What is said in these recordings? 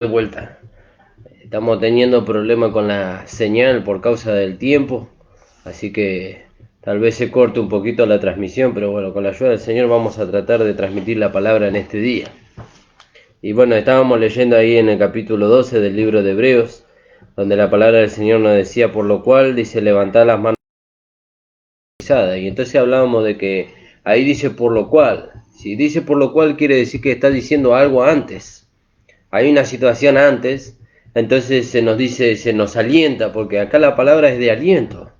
De vuelta. Estamos teniendo problemas con la señal por causa del tiempo, así que tal vez se corte un poquito la transmisión, pero bueno, con la ayuda del Señor vamos a tratar de transmitir la palabra en este día. Y bueno, estábamos leyendo ahí en el capítulo 12 del libro de Hebreos, donde la palabra del Señor nos decía, por lo cual dice, levantad las manos. Y entonces hablábamos de que ahí dice por lo cual. Si dice por lo cual quiere decir que está diciendo algo antes. Hay una situación antes, entonces se nos dice, se nos alienta, porque acá la palabra es de aliento,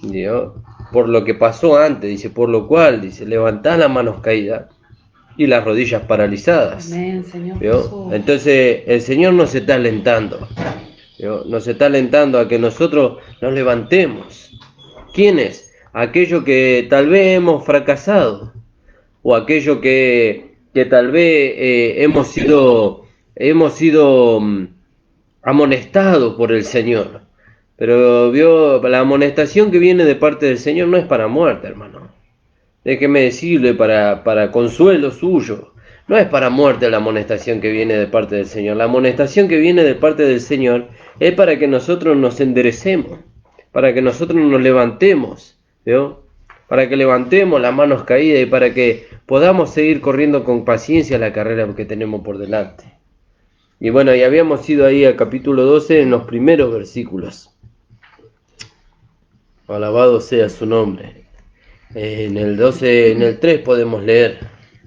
¿no? Por lo que pasó antes, dice, por lo cual, dice, levantad las manos caídas y las rodillas paralizadas. Amén, Señor ¿No? Jesús. Entonces el Señor nos está alentando, ¿no? Nos está alentando a que nosotros nos levantemos. ¿Quiénes? Aquello que tal vez hemos fracasado, o aquello que tal vez hemos sido amonestados por el Señor. Pero vio, la amonestación que viene de parte del Señor no es para muerte, hermano. Déjeme decirle, para consuelo suyo. No es para muerte la amonestación que viene de parte del Señor. La amonestación que viene de parte del Señor es para que nosotros nos enderecemos, para que nosotros nos levantemos, ¿vio? Para que levantemos las manos caídas y para que podamos seguir corriendo con paciencia la carrera que tenemos por delante. Y bueno, y habíamos ido ahí al capítulo 12 en los primeros versículos. Alabado sea su nombre. En el 12, en el 3 podemos leer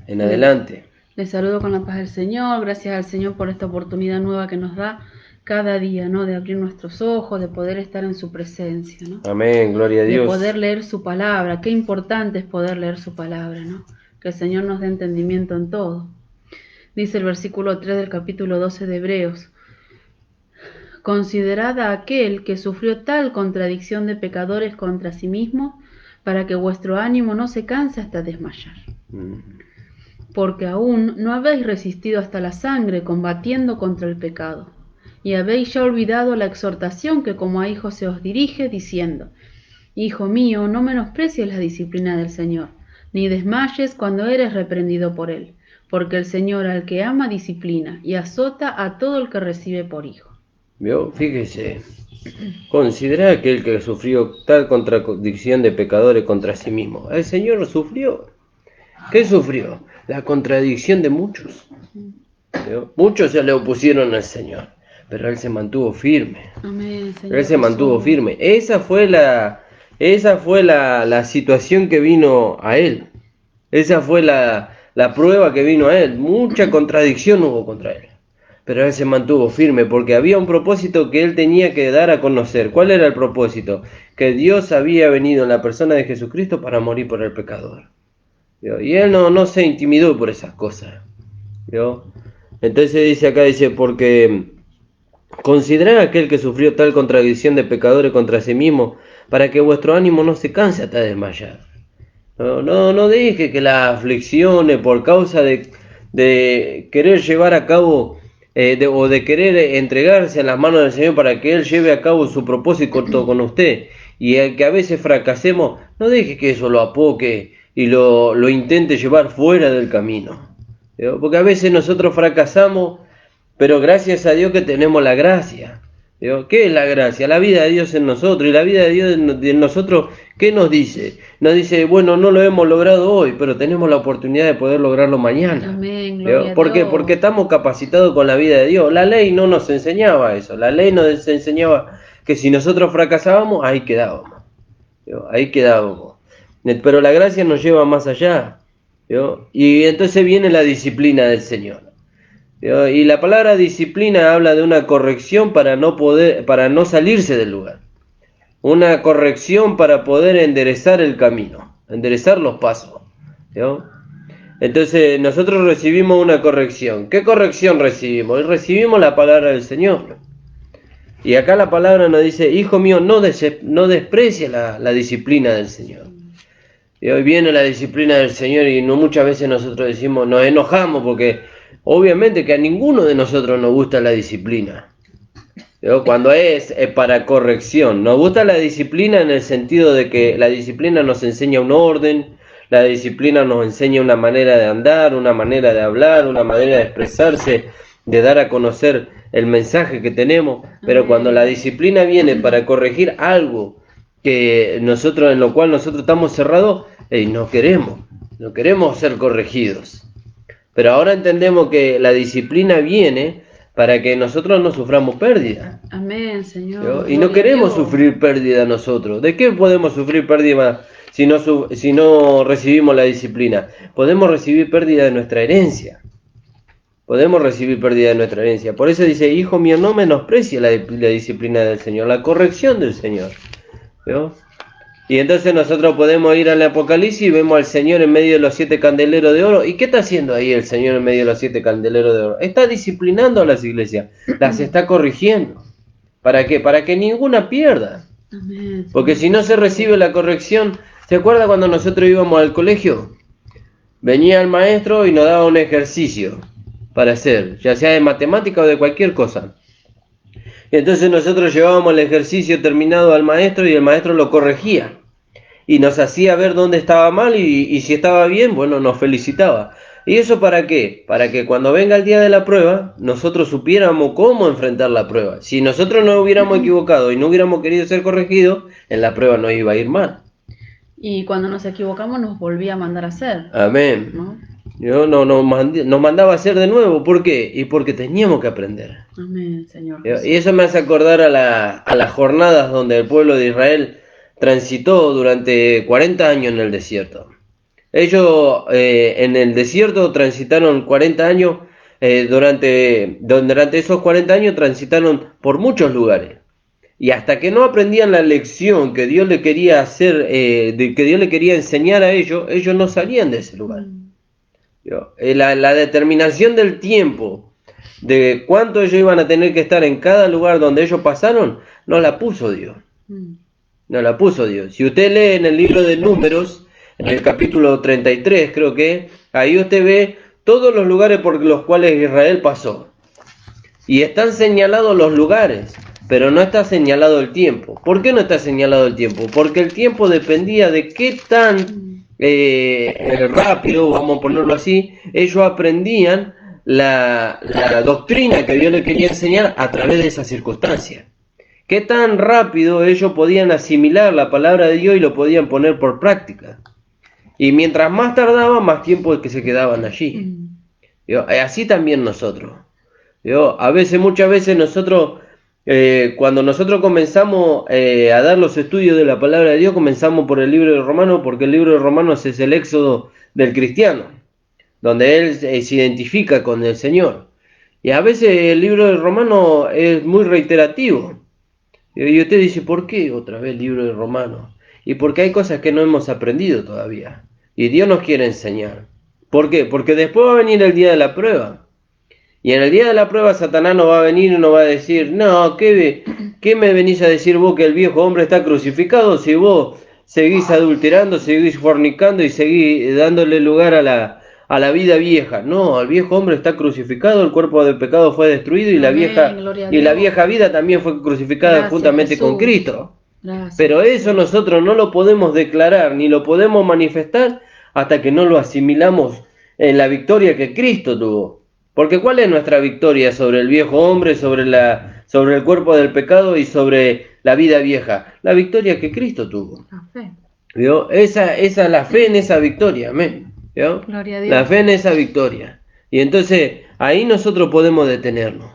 en adelante. Les saludo con la paz del Señor. Gracias al Señor por esta oportunidad nueva que nos da cada día, ¿no? De abrir nuestros ojos, de poder estar en su presencia, ¿no? Amén, gloria a De Dios. poder leer su palabra. Qué importante es poder leer su palabra, ¿no? Que el Señor nos dé entendimiento en todo. Dice el versículo 3 del capítulo 12 de Hebreos. Considerad a aquel que sufrió tal contradicción de pecadores contra sí mismo, para que vuestro ánimo no se canse hasta desmayar. Porque aún no habéis resistido hasta la sangre combatiendo contra el pecado, y habéis ya olvidado la exhortación que como a hijos se os dirige, diciendo, Hijo mío, no menosprecies la disciplina del Señor, ni desmayes cuando eres reprendido por él, porque el Señor al que ama disciplina y azota a todo el que recibe por hijo. ¿Vio? Fíjese, considera aquel que sufrió tal contradicción de pecadores contra sí mismo. El Señor sufrió. ¿Qué sufrió? La contradicción de muchos. ¿Vio? Muchos se le opusieron al Señor, pero Él se mantuvo firme. Amén, Señor Él se mantuvo Jesús. firme. Esa fue la situación que vino a Él. Esa fue la prueba que vino a Él. Mucha contradicción hubo contra Él. Pero Él se mantuvo firme porque había un propósito que Él tenía que dar a conocer. ¿Cuál era el propósito? Que Dios había venido en la persona de Jesucristo para morir por el pecador. ¿Vio? Y Él no se intimidó por esas cosas. ¿Vio? Entonces dice acá, dice, porque considerad aquel que sufrió tal contradicción de pecadores contra sí mismo, para que vuestro ánimo no se canse hasta desmayar. No deje que las aflicciones por causa de querer llevar a cabo o de querer entregarse en las manos del Señor para que Él lleve a cabo su propósito con usted y el que a veces fracasemos, no deje que eso lo apoque y lo intente llevar fuera del camino. ¿Vio? Porque a veces nosotros fracasamos, pero gracias a Dios que tenemos la gracia. ¿Vio? ¿Qué es la gracia? La vida de Dios en nosotros. Y la vida de Dios en nosotros, ¿qué nos dice? Nos dice, bueno, no lo hemos logrado hoy, pero tenemos la oportunidad de poder lograrlo mañana. Amén, ¿Vio? gloria a ¿Por qué? Dios. Porque estamos capacitados con la vida de Dios. La ley no nos enseñaba eso. La ley nos enseñaba que si nosotros fracasábamos, ahí quedábamos. ¿Vio? Ahí quedábamos. Pero la gracia nos lleva más allá. ¿Vio? Y entonces viene la disciplina del Señor. ¿Vio? Y la palabra disciplina habla de una corrección para no salirse del lugar. Una corrección para poder enderezar el camino, enderezar los pasos. ¿Vio? Entonces nosotros recibimos una corrección. ¿Qué corrección recibimos? Recibimos la palabra del Señor. Y acá la palabra nos dice, hijo mío, no desprecie la disciplina del Señor. Y hoy viene la disciplina del Señor y no muchas veces nosotros decimos, nos enojamos porque obviamente que a ninguno de nosotros nos gusta la disciplina. ¿Vio? Cuando es para corrección, nos gusta la disciplina en el sentido de que la disciplina nos enseña un orden, la disciplina nos enseña una manera de andar, una manera de hablar, una manera de expresarse, de dar a conocer el mensaje que tenemos, pero cuando la disciplina viene para corregir algo que nosotros, en lo cual nosotros estamos cerrados, no queremos ser corregidos. Pero ahora entendemos que la disciplina viene para que nosotros no suframos pérdida. Amén, Señor. Y no queremos sufrir pérdida nosotros. ¿De qué podemos sufrir pérdida si no recibimos la disciplina? Podemos recibir pérdida de nuestra herencia. Podemos recibir pérdida de nuestra herencia. Por eso dice, hijo mío, no menosprecie la disciplina del Señor, la corrección del Señor. ¿Veo? Y entonces nosotros podemos ir al Apocalipsis y vemos al Señor en medio de los 7 candeleros de oro. ¿Y qué está haciendo ahí el Señor en medio de los 7 candeleros de oro? Está disciplinando a las iglesias, las está corrigiendo. ¿Para qué? Para que ninguna pierda. Amén. Porque si no se recibe la corrección, ¿se acuerda cuando nosotros íbamos al colegio? Venía el maestro y nos daba un ejercicio para hacer, ya sea de matemática o de cualquier cosa. Y entonces nosotros llevábamos el ejercicio terminado al maestro y el maestro lo corregía. Y nos hacía ver dónde estaba mal y si estaba bien, bueno, nos felicitaba. ¿Y eso para qué? Para que cuando venga el día de la prueba, nosotros supiéramos cómo enfrentar la prueba. Si nosotros no hubiéramos equivocado y no hubiéramos querido ser corregidos, en la prueba no iba a ir mal. Y cuando nos equivocamos nos volvía a mandar a hacer. Amén. ¿No? Nos mandaba a hacer de nuevo. ¿Por qué? Y porque teníamos que aprender. Amén, Señor. Y eso me hace acordar a las jornadas donde el pueblo de Israel transitó durante 40 años en el desierto. Ellos en el desierto transitaron 40 años, durante esos 40 años transitaron por muchos lugares. Y hasta que no aprendían la lección que Dios le quería hacer, que Dios le quería enseñar a ellos no salían de ese lugar. La determinación del tiempo, de cuánto ellos iban a tener que estar en cada lugar donde ellos pasaron, no la puso Dios. No la puso Dios. Si usted lee en el libro de Números, en el capítulo 33 creo que, ahí usted ve todos los lugares por los cuales Israel pasó. Y están señalados los lugares, pero no está señalado el tiempo. ¿Por qué no está señalado el tiempo? Porque el tiempo dependía de qué tan rápido, vamos a ponerlo así, ellos aprendían la doctrina que Dios les quería enseñar a través de esa circunstancia. Qué tan rápido ellos podían asimilar la palabra de Dios y lo podían poner por práctica. Y mientras más tardaban, más tiempo es que se quedaban allí. Así también nosotros. Muchas veces nosotros, cuando nosotros comenzamos a dar los estudios de la palabra de Dios, comenzamos por el libro de Romanos, porque el libro de Romanos es el éxodo del cristiano, donde él se identifica con el Señor. Y a veces el libro de Romanos es muy reiterativo. Y usted dice, ¿por qué otra vez el libro de Romanos? Y porque hay cosas que no hemos aprendido todavía. Y Dios nos quiere enseñar. ¿Por qué? Porque después va a venir el día de la prueba. Y en el día de la prueba Satanás nos va a venir y nos va a decir, no, ¿qué me venís a decir vos que el viejo hombre está crucificado si vos seguís adulterando, seguís fornicando y seguís dándole lugar a la vida vieja? No, el viejo hombre está crucificado, el cuerpo del pecado fue destruido y la vieja vida también fue crucificada juntamente con Cristo. Gracias. Pero eso nosotros no lo podemos declarar ni lo podemos manifestar hasta que no lo asimilamos en la victoria que Cristo tuvo. Porque ¿cuál es nuestra victoria sobre el viejo hombre, sobre el cuerpo del pecado y sobre la vida vieja? La victoria que Cristo tuvo. La fe. ¿Vio? Esa es la fe en esa victoria. Amén. ¿Vio? Gloria a Dios. La fe en esa victoria. Y entonces ahí nosotros podemos detenernos.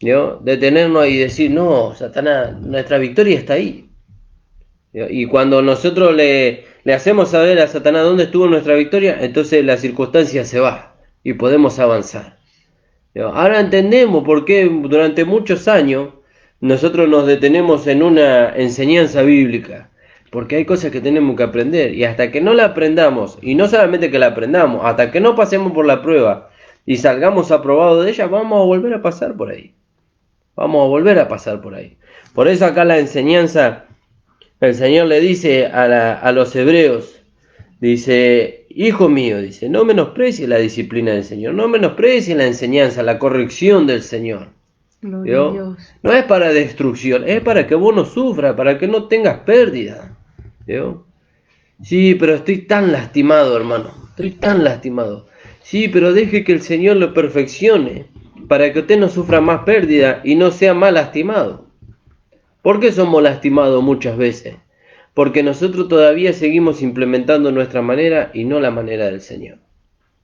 ¿Vio? Detenernos y decir, no, Satanás, nuestra victoria está ahí. ¿Vio? Y cuando nosotros le hacemos saber a Satanás dónde estuvo nuestra victoria, entonces la circunstancia se va. Y podemos avanzar. Ahora entendemos por qué durante muchos años nosotros nos detenemos en una enseñanza bíblica. Porque hay cosas que tenemos que aprender. Y hasta que no la aprendamos, y no solamente que la aprendamos, hasta que no pasemos por la prueba y salgamos aprobados de ella, vamos a volver a pasar por ahí. Vamos a volver a pasar por ahí. Por eso acá la enseñanza, el Señor le dice a los hebreos, dice, hijo mío, dice, no menosprecies la disciplina del Señor, no menosprecies la enseñanza, la corrección del Señor. Gloria a Dios. No es para destrucción, es para que vos no sufras, para que no tengas pérdida. ¿Vio? Sí, pero estoy tan lastimado, hermano, estoy tan lastimado. Sí, pero deje que el Señor lo perfeccione. para que usted no sufra más pérdida y no sea más lastimado. ¿Por qué somos lastimados muchas veces? Porque nosotros todavía seguimos implementando nuestra manera y no la manera del Señor.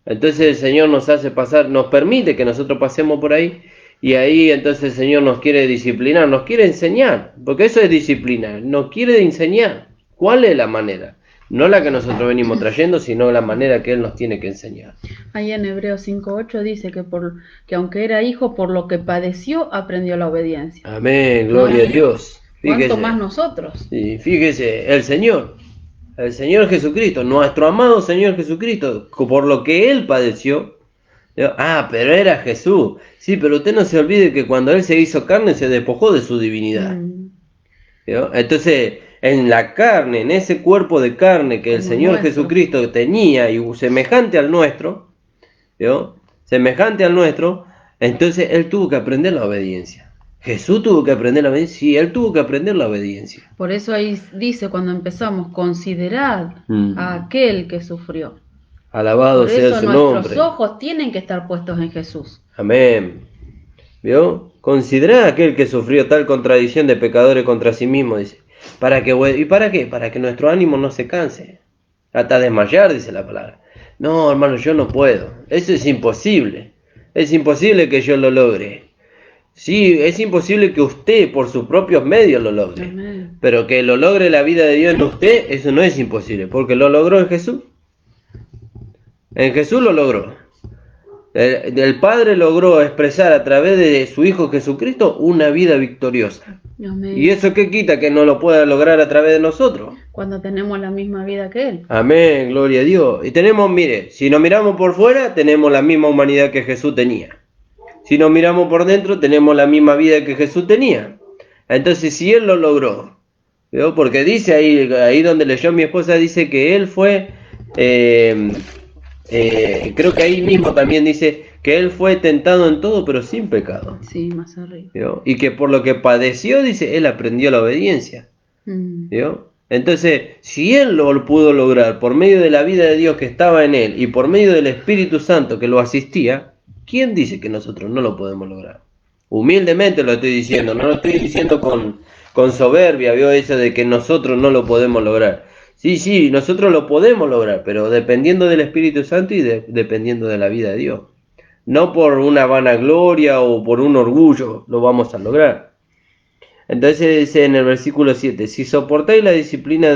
Entonces el Señor nos hace pasar, nos permite que nosotros pasemos por ahí, y ahí entonces el Señor nos quiere disciplinar, nos quiere enseñar, porque eso es disciplina, nos quiere enseñar. ¿Cuál es la manera? No la que nosotros venimos trayendo, sino la manera que Él nos tiene que enseñar. Ahí en Hebreos 5:8 dice que aunque era hijo, por lo que padeció, aprendió la obediencia. Amén, gloria a Dios. ¿Cuánto Fíjese, más nosotros? sí, fíjese, el Señor Jesucristo, nuestro amado Señor Jesucristo, por lo que Él padeció. Pero era Jesús. Sí, pero usted no se olvide que cuando Él se hizo carne se despojó de su divinidad. Entonces, en la carne, en ese cuerpo de carne que el Señor Jesucristo tenía y semejante al nuestro, semejante al nuestro, entonces Él tuvo que aprender la obediencia. Jesús tuvo que aprender la obediencia, sí, Él tuvo que aprender la obediencia. Por eso ahí dice cuando empezamos, considerad a aquel que sufrió. Alabado sea su nombre. Por eso nuestros ojos tienen que estar puestos en Jesús. Amén. ¿Vio? Considerad a aquel que sufrió tal contradicción de pecadores contra sí mismo, dice. ¿Y para qué? Para que nuestro ánimo no se canse. Hasta desmayar, dice la palabra. No, hermano, yo no puedo. Eso es imposible. Es imposible que yo lo logre. Sí, es imposible que usted por sus propios medios lo logre. Amén. Pero que lo logre la vida de Dios en usted, eso no es imposible, porque lo logró en Jesús. En Jesús lo logró. El Padre logró expresar a través de su Hijo Jesucristo una vida victoriosa. Amén. ¿Y eso qué quita? Que no lo pueda lograr a través de nosotros. Cuando tenemos la misma vida que Él. Amén, gloria a Dios. Y tenemos, mire, si nos miramos por fuera, tenemos la misma humanidad que Jesús tenía. Si nos miramos por dentro, tenemos la misma vida que Jesús tenía. Entonces, si Él lo logró, ¿vio? Porque dice ahí donde leyó mi esposa, dice que Él fue... creo que ahí mismo también dice que Él fue tentado en todo, pero sin pecado. Sí, más arriba. ¿Vio? Y que por lo que padeció, dice, Él aprendió la obediencia. ¿Vio? Entonces, si Él lo pudo lograr por medio de la vida de Dios que estaba en Él y por medio del Espíritu Santo que lo asistía, ¿quién dice que nosotros no lo podemos lograr? Humildemente lo estoy diciendo, no lo estoy diciendo con soberbia, ¿vio? Eso de que nosotros no lo podemos lograr. Sí, nosotros lo podemos lograr, pero dependiendo del Espíritu Santo y dependiendo de la vida de Dios. No por una vanagloria o por un orgullo lo vamos a lograr. Entonces dice en el versículo 7, si soportáis la disciplina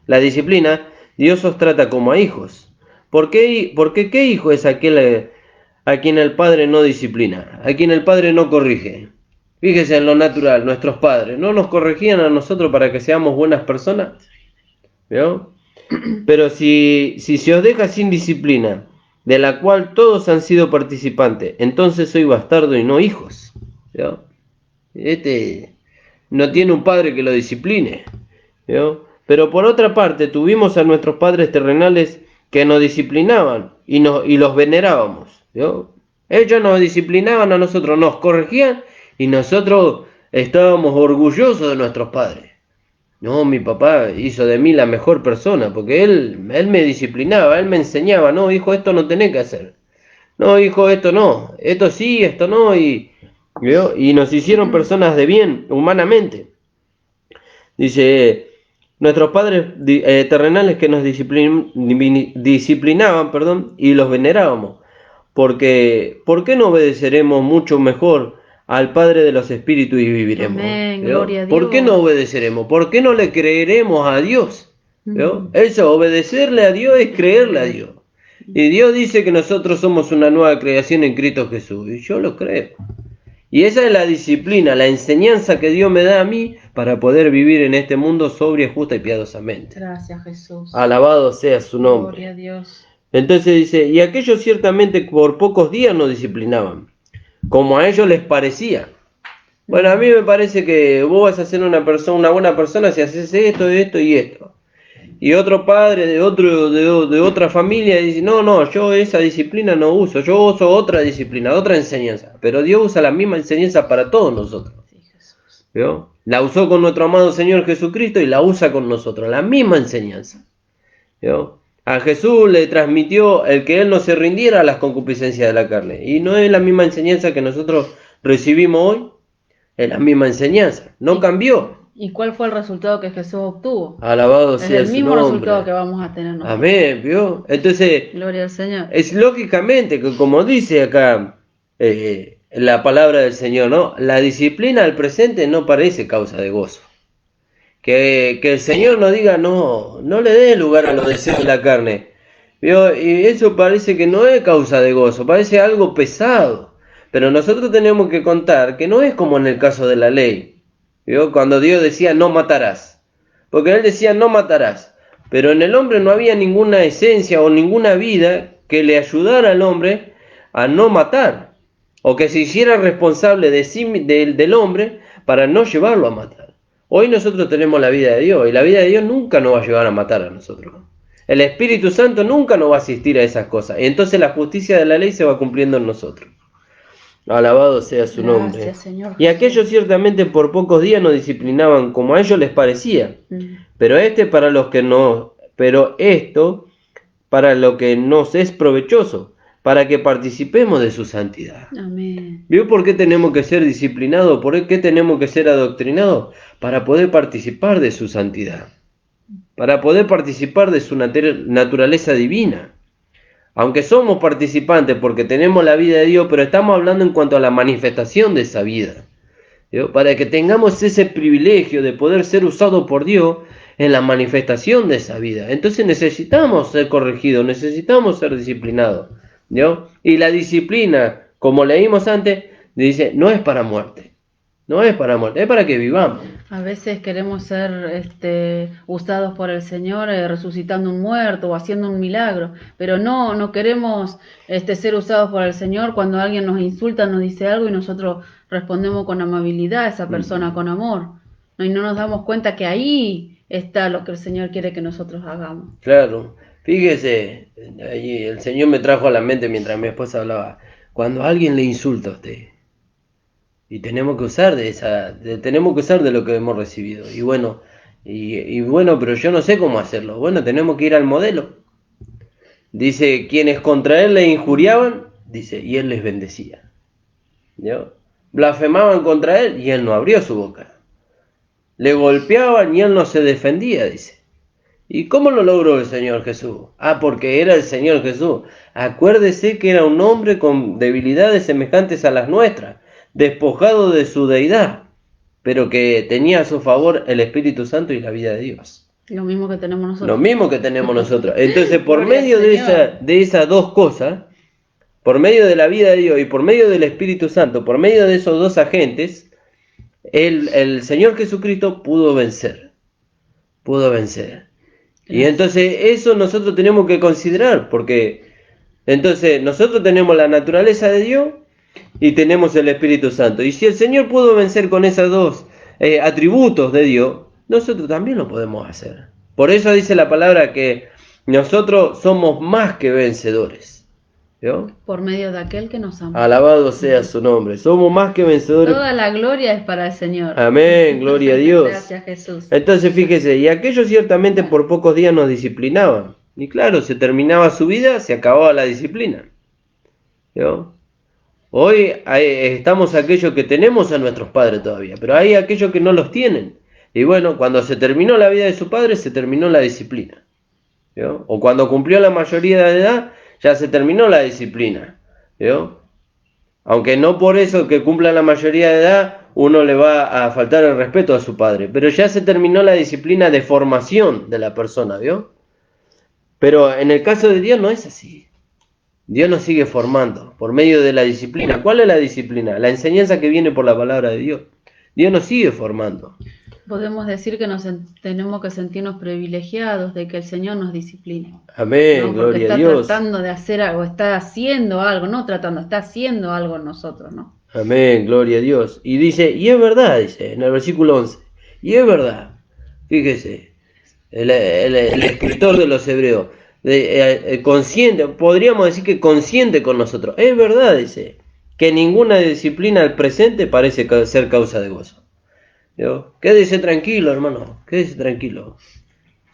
la disciplina, Dios os trata como a hijos. Porque ¿qué hijo es aquel a quien el Padre no disciplina? A quien el Padre no corrige. Fíjese en lo natural, nuestros padres no nos corregían a nosotros para que seamos buenas personas, ¿vio? Pero si se os deja sin disciplina, de la cual todos han sido participantes, entonces soy bastardo y no hijos, ¿vio? No tiene un padre que lo discipline, ¿vio? Pero por otra parte tuvimos a nuestros padres terrenales que nos disciplinaban y los venerábamos, ¿vio? Ellos nos disciplinaban a nosotros, nos corregían y nosotros estábamos orgullosos de nuestros padres. No, mi papá hizo de mí la mejor persona, porque él me disciplinaba, él me enseñaba, no, hijo, esto no tenés que hacer. No, hijo, esto no, esto sí, esto no, y nos hicieron personas de bien, humanamente. Dice, nuestros padres terrenales que nos disciplinaban, y los venerábamos. Porque, ¿por qué no obedeceremos mucho mejor al Padre de los Espíritus y viviremos? Amén, gloria a Dios. ¿Por qué no obedeceremos? ¿Por qué no le creeremos a Dios? Eso, obedecerle a Dios es creerle a Dios. Y Dios dice que nosotros somos una nueva creación en Cristo Jesús. Y yo lo creo. Y esa es la disciplina, la enseñanza que Dios me da a mí para poder vivir en este mundo sobria, justa y piadosamente. Gracias, Jesús. Alabado sea su nombre. Gloria a Dios. Entonces dice, y aquellos ciertamente por pocos días nos disciplinaban, como a ellos les parecía. Bueno, a mí me parece que vos vas a ser una buena persona si haces esto, esto y esto. Y otro padre de otra familia dice, no, yo esa disciplina no uso, yo uso otra disciplina, otra enseñanza. Pero Dios usa la misma enseñanza para todos nosotros. ¿Vio? La usó con nuestro amado Señor Jesucristo y la usa con nosotros, la misma enseñanza. ¿Vio? A Jesús le transmitió el que él no se rindiera a las concupiscencias de la carne. Y no es la misma enseñanza que nosotros recibimos hoy, es la misma enseñanza, no cambió. ¿Y cuál fue el resultado que Jesús obtuvo? Alabado Es sea el su mismo nombre. resultado que vamos a tener nosotros. Amén, ¿vio? Entonces, Gloria al Señor. es lógicamente que como dice acá la palabra del Señor, ¿no? La disciplina al presente no parece causa de gozo. Que el Señor nos diga, no le dé lugar a los deseos de la carne. ¿Vio? Y eso parece que no es causa de gozo, parece algo pesado. Pero nosotros tenemos que contar que no es como en el caso de la ley. ¿Vio? Cuando Dios decía no matarás. Porque Él decía no matarás. Pero en el hombre no había ninguna esencia o ninguna vida que le ayudara al hombre a no matar. O que se hiciera responsable del hombre para no llevarlo a matar. Hoy nosotros tenemos la vida de Dios. Y la vida de Dios nunca nos va a llevar a matar a nosotros. El Espíritu Santo nunca nos va a asistir a esas cosas. Y entonces la justicia de la ley se va cumpliendo en nosotros. Alabado sea su nombre. Gracias, Señor Y aquellos ciertamente por pocos días nos disciplinaban como a ellos les parecía. Pero esto para lo que nos es provechoso, para que participemos de su santidad. Amén. ¿Vio por qué tenemos que ser disciplinados? ¿Por qué tenemos que ser adoctrinados? Para poder participar de su santidad. Para poder participar de su naturaleza divina. Aunque somos participantes porque tenemos la vida de Dios, pero estamos hablando en cuanto a la manifestación de esa vida. ¿Vio? Para que tengamos ese privilegio de poder ser usados por Dios en la manifestación de esa vida. Entonces necesitamos ser corregidos, necesitamos ser disciplinados. ¿Vio? Y la disciplina, como leímos antes, dice, no es para muerte. No es para muerte, es para que vivamos. A veces queremos ser usados por el Señor resucitando un muerto o haciendo un milagro, pero no queremos ser usados por el Señor cuando alguien nos insulta, nos dice algo y nosotros respondemos con amabilidad a esa persona, con amor. Y no nos damos cuenta que ahí está lo que el Señor quiere que nosotros hagamos. Claro, fíjese, allí el Señor me trajo a la mente mientras mi esposa hablaba, cuando alguien le insulta a usted, y tenemos que usar tenemos que usar de lo que hemos recibido. Y bueno, pero yo no sé cómo hacerlo. Bueno, tenemos que ir al modelo. Dice, quienes contra él le injuriaban, dice, y él les bendecía. ¿Yo? Blasfemaban contra él y él no abrió su boca. Le golpeaban y él no se defendía, dice. ¿Y cómo lo logró el Señor Jesús? Porque era el Señor Jesús. Acuérdese que era un hombre con debilidades semejantes a las nuestras, despojado de su deidad, pero que tenía a su favor el Espíritu Santo y la vida de Dios. Lo mismo que tenemos nosotros. Lo mismo que tenemos nosotros. Entonces, por medio de esas dos cosas, por medio de la vida de Dios y por medio del Espíritu Santo, por medio de esos dos agentes, el Señor Jesucristo pudo vencer. Pudo vencer. Y entonces eso nosotros tenemos que considerar, porque entonces nosotros tenemos la naturaleza de Dios y tenemos el Espíritu Santo. Y si el Señor pudo vencer con esos dos atributos de Dios, nosotros también lo podemos hacer. Por eso dice la palabra que nosotros somos más que vencedores. ¿Vio? Por medio de aquel que nos ama. Alabado sea su nombre. Somos más que vencedores. Toda la gloria es para el Señor. Amén, gloria a Dios. Gracias, Jesús. Entonces fíjese, y aquellos ciertamente por pocos días nos disciplinaban. Y claro, se terminaba su vida, se acababa la disciplina. ¿Vio? Hoy estamos aquellos que tenemos a nuestros padres todavía, pero hay aquellos que no los tienen. Y bueno, cuando se terminó la vida de su padre, se terminó la disciplina. ¿Vio? O cuando cumplió la mayoría de edad, ya se terminó la disciplina. ¿Vio? Aunque no por eso que cumpla la mayoría de edad, uno le va a faltar el respeto a su padre. Pero ya se terminó la disciplina de formación de la persona, ¿vio? Pero en el caso de Dios no es así. Dios nos sigue formando por medio de la disciplina. ¿Cuál es la disciplina? La enseñanza que viene por la palabra de Dios. Dios nos sigue formando. Podemos decir que tenemos que sentirnos privilegiados de que el Señor nos discipline. Amén, ¿no? gloria a Porque Dios. está tratando de hacer algo, está haciendo algo, está haciendo algo en nosotros, ¿no? Amén, gloria a Dios. Y dice, y es verdad, dice en el versículo 11, y es verdad. Fíjese, el escritor de los Hebreos, consciente, podríamos decir que consciente con nosotros. Es verdad, dice, que ninguna disciplina al presente parece ser causa de gozo. ¿Yo? Quédese tranquilo, hermano, quédese tranquilo.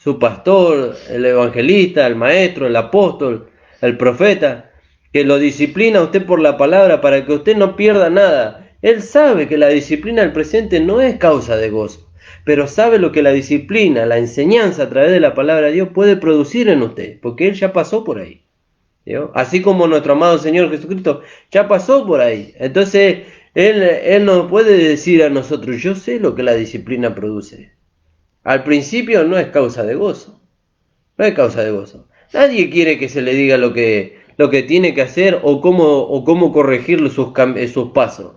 su pastor, el evangelista, el maestro, el apóstol, el profeta, que lo disciplina a usted por la palabra para que usted no pierda nada. Él sabe que la disciplina del presente no es causa de gozo, pero sabe lo que la disciplina, la enseñanza a través de la palabra de Dios puede producir en usted, porque Él ya pasó por ahí. ¿Vio? Así como nuestro amado Señor Jesucristo ya pasó por ahí. Entonces, Él nos puede decir a nosotros, yo sé lo que la disciplina produce. Al principio no es causa de gozo. No es causa de gozo. Nadie quiere que se le diga lo que tiene que hacer o cómo corregir sus pasos.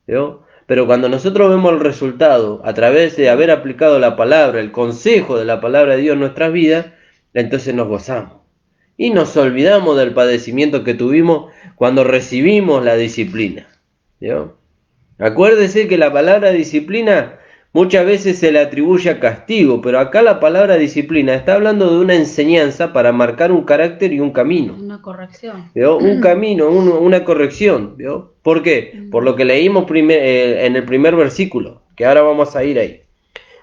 ¿Vio? Pero cuando nosotros vemos el resultado a través de haber aplicado la palabra, el consejo de la palabra de Dios en nuestras vidas, entonces nos gozamos. Y nos olvidamos del padecimiento que tuvimos cuando recibimos la disciplina. ¿Vio? Acuérdese que la palabra disciplina muchas veces se le atribuye a castigo, pero acá la palabra disciplina está hablando de una enseñanza para marcar un carácter y un camino. Una corrección. ¿Vio? Un camino, una corrección. ¿Vio? ¿Por qué? Por lo que leímos en el primer versículo, que ahora vamos a ir ahí.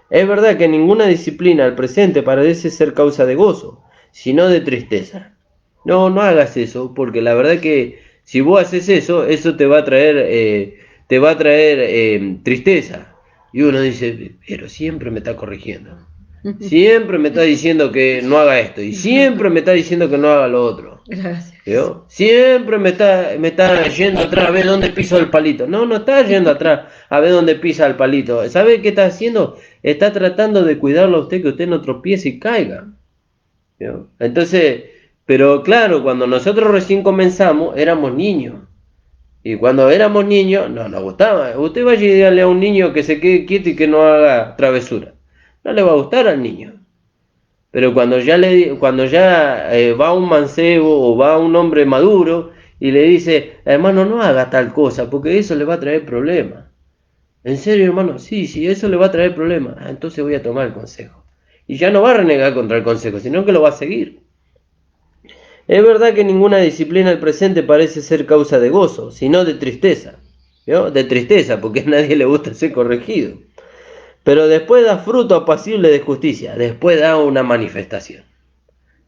Es verdad que ninguna disciplina al presente parece ser causa de gozo, sino de tristeza. No hagas eso, porque la verdad que si vos haces eso, eso te va a traer tristeza. Y uno dice, pero siempre me está corrigiendo. Siempre me está diciendo que no haga esto. Y siempre me está diciendo que no haga lo otro. Gracias. ¿Vio? Siempre me está yendo atrás a ver dónde piso el palito. No está yendo atrás a ver dónde pisa el palito. ¿Sabe qué está haciendo? Está tratando de cuidarlo a usted, que usted no tropiece y caiga. ¿Vio? Entonces, pero claro, cuando nosotros recién comenzamos, éramos niños. Y cuando éramos niños, no nos gustaba. Usted vaya y dígale a un niño que se quede quieto y que no haga travesura. No le va a gustar al niño. Pero cuando ya va un mancebo o va un hombre maduro y le dice, hermano, no haga tal cosa, porque eso le va a traer problemas. ¿En serio, hermano? Sí, eso le va a traer problemas. Entonces voy a tomar el consejo. Y ya no va a renegar contra el consejo, sino que lo va a seguir. Es verdad que ninguna disciplina del presente parece ser causa de gozo, sino de tristeza. ¿Vio? De tristeza, porque a nadie le gusta ser corregido. Pero después da fruto apacible de justicia, después da una manifestación.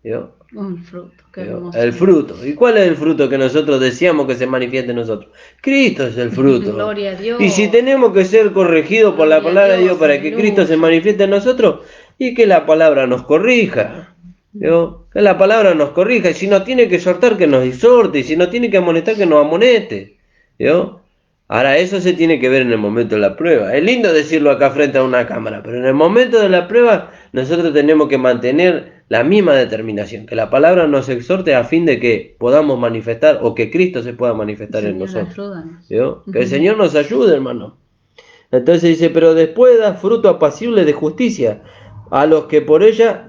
¿Vio? Un fruto, qué hermoso. El fruto. ¿Y cuál es el fruto que nosotros deseamos que se manifieste en nosotros? Cristo es el fruto. Gloria a Dios. Y si tenemos que ser corregidos por la palabra de Dios para que Cristo se manifieste en nosotros, y que la palabra nos corrija. ¿Vio? Que la palabra nos corrija. Y si nos tiene que exhortar, que nos exhorte. Y si nos tiene que amonestar, que nos amoneste. ¿Vio? Ahora, eso se tiene que ver en el momento de la prueba. Es lindo decirlo acá frente a una cámara, pero en el momento de la prueba nosotros tenemos que mantener la misma determinación, que la palabra nos exhorte a fin de que podamos manifestar o que Cristo se pueda manifestar en nosotros. ¿Vio? Que el Señor nos ayude, hermano. Entonces dice, pero después da fruto apacible de justicia a los que por ella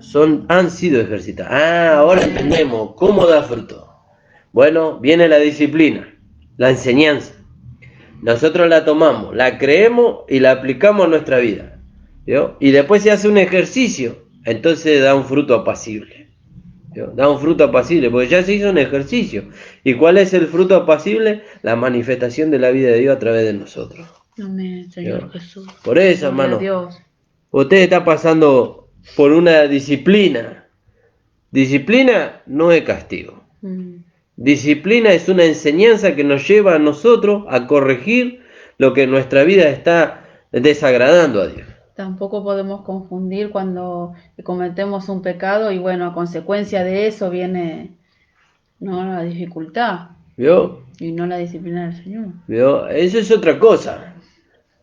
han sido ejercitados. Ahora entendemos cómo da fruto. Bueno, viene la disciplina, la enseñanza. Nosotros la tomamos, la creemos y la aplicamos a nuestra vida. ¿Vio? Y después se hace un ejercicio, entonces da un fruto apacible. ¿Vio? Da un fruto apacible, porque ya se hizo un ejercicio. ¿Y cuál es el fruto apacible? La manifestación de la vida de Dios a través de nosotros. Amén, Señor ¿Vio? Jesús. Por eso, hermano, usted está pasando por una disciplina. Disciplina no es castigo. Disciplina es una enseñanza que nos lleva a nosotros a corregir lo que en nuestra vida está desagradando a Dios. Tampoco podemos confundir cuando cometemos un pecado y bueno, a consecuencia de eso viene la dificultad. ¿Vio? Y no la disciplina del Señor. ¿Vio? Eso es otra cosa.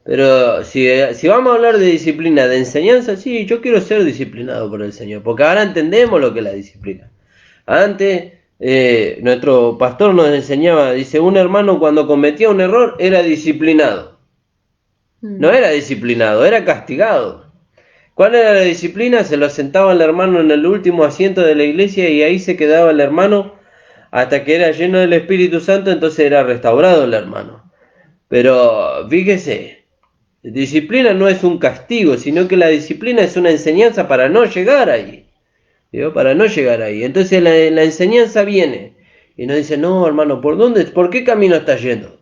Pero si vamos a hablar de disciplina, de enseñanza, sí, yo quiero ser disciplinado por el Señor, porque ahora entendemos lo que es la disciplina. Antes nuestro pastor nos enseñaba, dice, un hermano cuando cometía un error era disciplinado. No era disciplinado, era castigado. ¿Cuál era la disciplina? Se lo sentaba el hermano en el último asiento de la iglesia y ahí se quedaba el hermano hasta que era lleno del Espíritu Santo, entonces era restaurado el hermano. Pero fíjese, disciplina no es un castigo, sino que la disciplina es una enseñanza para no llegar ahí. ¿Vio? Para no llegar ahí. Entonces la enseñanza viene y nos dice, no, hermano, ¿por qué camino estás yendo?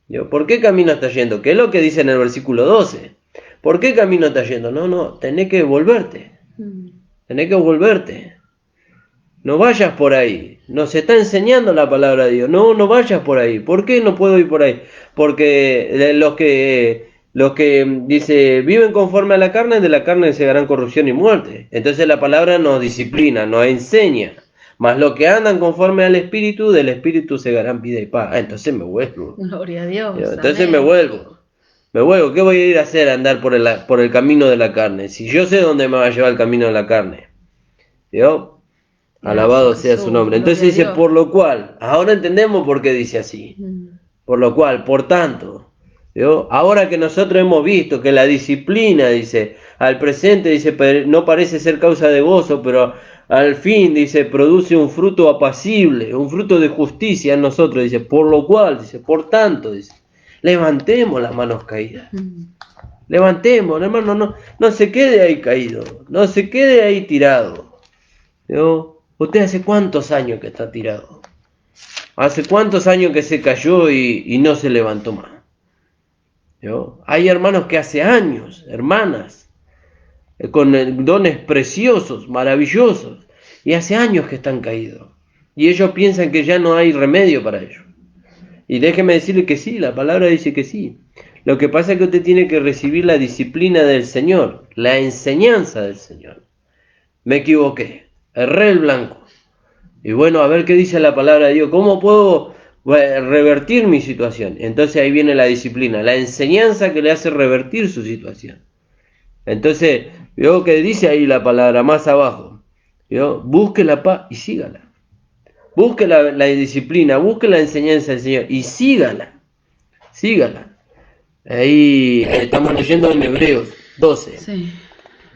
¿Vio? ¿Por qué camino estás yendo? ¿Qué es lo que dice en el versículo 12? ¿Por qué camino estás yendo? No, tenés que volverte. tenés que volverte. No vayas por ahí. Nos está enseñando la palabra de Dios. No, no vayas por ahí. ¿Por qué no puedo ir por ahí? Porque los que dice viven conforme a la carne, de la carne segarán corrupción y muerte. Entonces la palabra nos disciplina, nos enseña. Mas los que andan conforme al Espíritu, del Espíritu segarán vida y paz. Entonces me vuelvo. Gloria a Dios. Entonces Amén. me vuelvo. Me vuelvo. ¿Qué voy a ir a hacer? Andar por el camino de la carne. Si yo sé dónde me va a llevar el camino de la carne. ¿Vio? Alabado Gracias, sea Jesús. su nombre. Gloria Entonces a dice, Dios. por lo cual, ahora entendemos por qué dice así. Por lo cual, por tanto, ¿vio? Ahora que nosotros hemos visto que la disciplina, dice, al presente, dice, no parece ser causa de gozo, pero al fin, dice, produce un fruto apacible, un fruto de justicia en nosotros, dice, por lo cual, dice, por tanto, dice, levantemos las manos caídas. Levantemos, hermano, no se quede ahí caído, no se quede ahí tirado. ¿Vio? ¿Usted hace cuántos años que está tirado? ¿Hace cuántos años que se cayó y no se levantó más? ¿Vio? Hay hermanos que hace años, hermanas, con dones preciosos, maravillosos, y hace años que están caídos. Y ellos piensan que ya no hay remedio para ellos. Y déjeme decirle que sí, la palabra dice que sí. Lo que pasa es que usted tiene que recibir la disciplina del Señor, la enseñanza del Señor. Me equivoqué, erré el blanco. Y bueno, a ver qué dice la palabra de Dios. ¿Cómo puedo revertir mi situación? Entonces ahí viene la disciplina, la enseñanza que le hace revertir su situación. Entonces, veo que dice ahí la palabra más abajo. ¿Vio? Busque la paz y sígala. Busque la disciplina, busque la enseñanza del Señor y sígala. Sígala. Ahí estamos leyendo en Hebreos 12. Sí.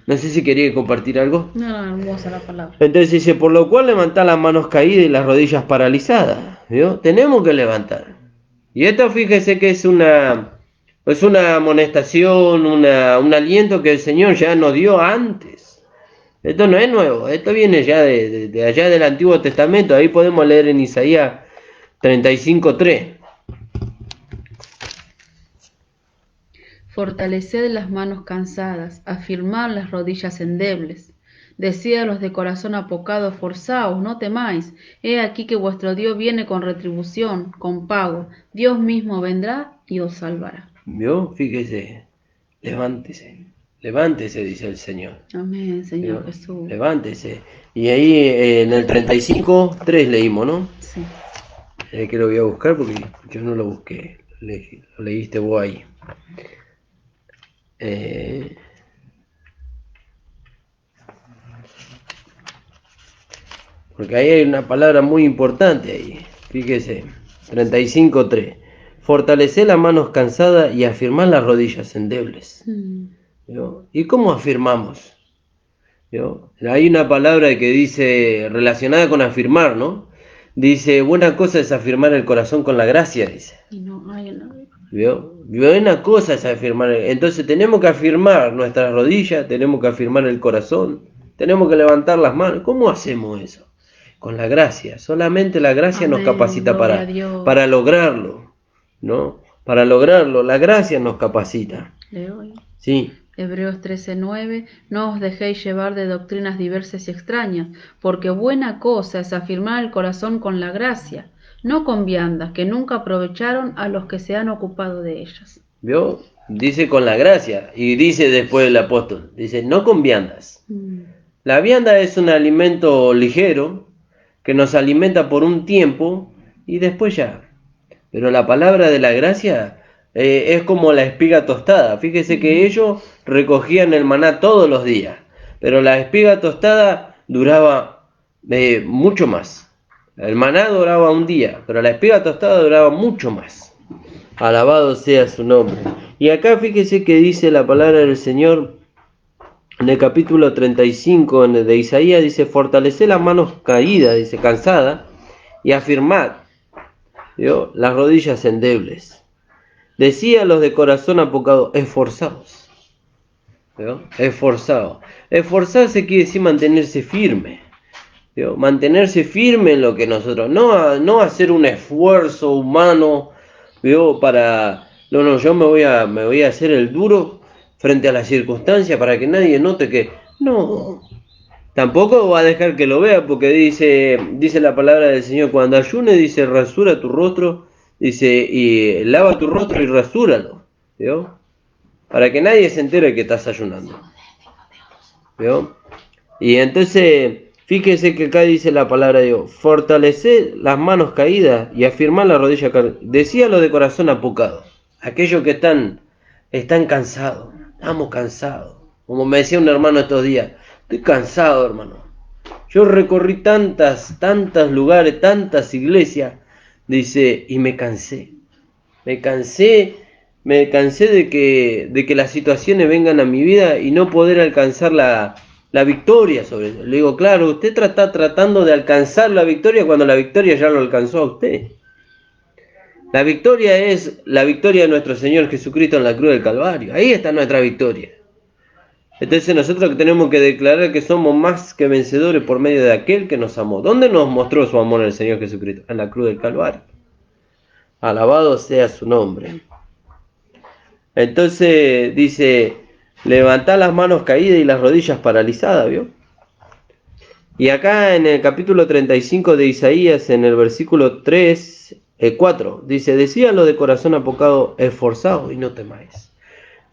No sé si quería compartir algo. No, hermosa la palabra. Entonces dice, por lo cual levantad las manos caídas y las rodillas paralizadas. ¿Vio? Tenemos que levantar. Y esto fíjese que es una amonestación, un aliento que el Señor ya nos dio antes. Esto no es nuevo, esto viene ya de allá del Antiguo Testamento. Ahí podemos leer en Isaías 35:3. Fortaleced las manos cansadas, afirmad las rodillas endebles. Decid a los de corazón apocado, forzaos, no temáis. He aquí que vuestro Dios viene con retribución, con pago. Dios mismo vendrá y os salvará. ¿Vio? Fíjese, levántese, levántese, dice el Señor. Amén, Señor ¿Vio? Jesús. Levántese. Y ahí en el 35:3 leímos, ¿no? Sí. Que lo voy a buscar porque yo no lo busqué. Lo leíste vos ahí. Porque ahí hay una palabra muy importante ahí. Fíjese, 35:3. Fortalecer las manos cansadas y afirmar las rodillas endebles. ¿Vio? ¿Y cómo afirmamos? ¿Vio? Hay una palabra que dice, relacionada con afirmar, ¿no? Dice, buena cosa es afirmar el corazón con la gracia, dice. Y no, ay, no. ¿Vio? Buena cosa es afirmar. Entonces tenemos que afirmar nuestras rodillas, tenemos que afirmar el corazón, tenemos que levantar las manos. ¿Cómo hacemos eso? Con la gracia. Solamente la gracia nos Amén, capacita gloria a Dios. para lograrlo, ¿no? Para lograrlo, la gracia nos capacita. Leo ahí. Sí. Hebreos 13:9. No os dejéis llevar de doctrinas diversas y extrañas, porque buena cosa es afirmar el corazón con la gracia, no con viandas que nunca aprovecharon a los que se han ocupado de ellas. ¿Vio? Dice con la gracia. Y dice después el apóstol, dice, no con viandas. La vianda es un alimento ligero que nos alimenta por un tiempo y después ya. Pero la palabra de la gracia es como la espiga tostada. Fíjese que ellos recogían el maná todos los días, pero la espiga tostada duraba mucho más. El maná duraba un día, pero la espiga tostada duraba mucho más. Alabado sea su nombre. Y acá fíjese que dice la palabra del Señor en el capítulo 35 de Isaías, dice, fortaleced las manos caídas, dice, cansadas, y afirmad, ¿vio? Las rodillas endebles. Decía a los de corazón apocado, esforzaos. ¿Vio? Esforzaos. Esforzarse quiere decir mantenerse firme. ¿Vio? Mantenerse firme en lo que nosotros, no hacer un esfuerzo humano, ¿vio? Yo me voy a hacer el duro frente a las circunstancias para que nadie note que, no, Tampoco va a dejar que lo vea, porque dice la palabra del Señor, cuando ayune, dice, rasura tu rostro, dice, y lava tu rostro y rasúralo, ¿vio? Para que nadie se entere que estás ayunando, ¿vio? Y entonces, fíjese que acá dice la palabra de Dios, fortaleced las manos caídas y afirmad la rodilla caída. Decíalo de corazón apocado, aquellos que están cansados, estamos cansados. Como me decía un hermano estos días, estoy cansado, hermano. Yo recorrí tantos lugares, tantas iglesias, dice, y me cansé. Me cansé de que las situaciones vengan a mi vida y no poder alcanzar la victoria sobre eso. Le digo, claro, usted está tratando de alcanzar la victoria cuando la victoria ya lo alcanzó a usted. La victoria es la victoria de nuestro Señor Jesucristo en la cruz del Calvario. Ahí está nuestra victoria. Entonces nosotros tenemos que declarar que somos más que vencedores por medio de aquel que nos amó. ¿Dónde nos mostró su amor el Señor Jesucristo? En la cruz del Calvario. Alabado sea su nombre. Entonces dice, levantá las manos caídas y las rodillas paralizadas, ¿vio? Y acá en el capítulo 35 de Isaías, en el versículo 4, dice, decíalo de corazón apocado, esforzaos y no temáis.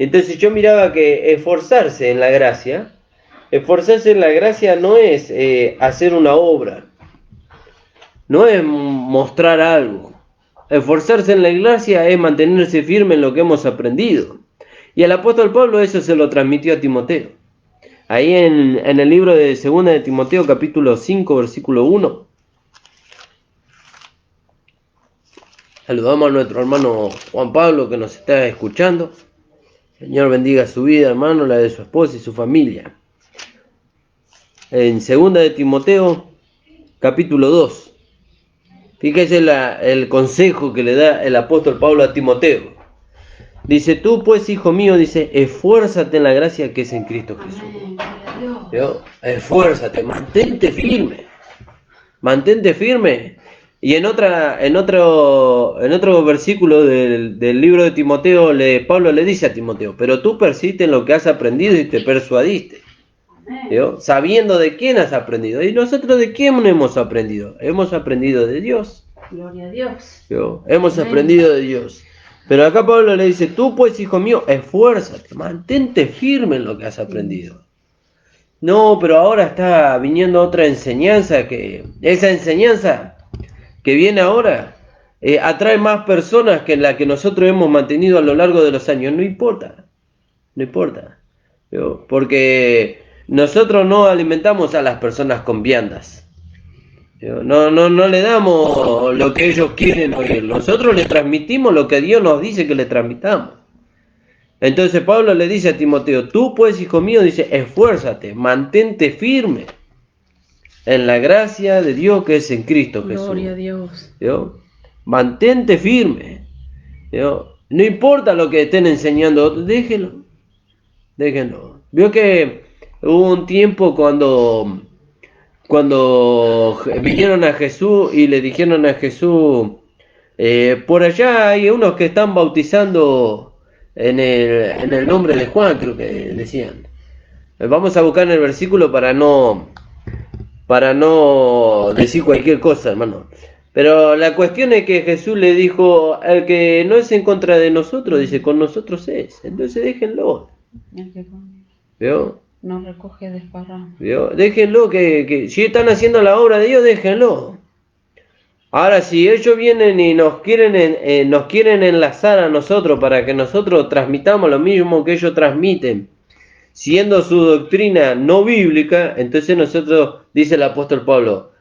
Entonces yo miraba que esforzarse en la gracia no es hacer una obra, no es mostrar algo. Esforzarse en la gracia es mantenerse firme en lo que hemos aprendido. Y el apóstol Pablo eso se lo transmitió a Timoteo. Ahí en el libro de 2 de Timoteo, capítulo 5, versículo 1. Saludamos a nuestro hermano Juan Pablo que nos está escuchando. Señor bendiga su vida, hermano, la de su esposa y su familia. En 2 de Timoteo, capítulo 2. Fíjese el consejo que le da el apóstol Pablo a Timoteo. Dice, tú pues, hijo mío, dice, esfuérzate en la gracia que es en Cristo Jesús. ¿Yo? Esfuérzate, mantente firme. Mantente firme. Y en otro versículo del libro de Timoteo, Pablo le dice a Timoteo, pero tú persiste en lo que has aprendido y te persuadiste. ¿Yo? Sabiendo de quién has aprendido. ¿Y nosotros de quién hemos aprendido? Hemos aprendido de Dios. Gloria a Dios. ¿Yo? Hemos aprendido de Dios. Pero acá Pablo le dice, tú pues, hijo mío, esfuérzate, mantente firme en lo que has aprendido. No, pero ahora está viniendo otra enseñanza, que esa enseñanza que viene ahora atrae más personas que la que nosotros hemos mantenido a lo largo de los años. No importa, ¿yo? Porque nosotros no alimentamos a las personas con viandas. No le damos lo que ellos quieren oír. Nosotros les transmitimos lo que Dios nos dice que le transmitamos. Entonces Pablo le dice a Timoteo, tú pues, hijo mío, dice, esfuérzate, mantente firme en la gracia de Dios que es en Cristo Jesús. Gloria a Dios. ¿Yo? Mantente firme. ¿Yo? No importa lo que estén enseñando otros, déjenlo. Vio que hubo un tiempo cuando vinieron a Jesús y le dijeron a Jesús, por allá hay unos que están bautizando en el nombre de Juan, creo que decían. Vamos a buscar en el versículo para no decir cualquier cosa, hermano. Pero la cuestión es que Jesús le dijo, el que no es en contra de nosotros, dice, con nosotros es. Entonces déjenlo. ¿Vio? No recoge desparramo. ¿Vio? Déjenlo, que si están haciendo la obra de Dios, déjenlo. Ahora, si ellos vienen y nos quieren enlazar a nosotros para que nosotros transmitamos lo mismo que ellos transmiten, siendo su doctrina no bíblica, entonces nosotros, dice el apóstol Pablo,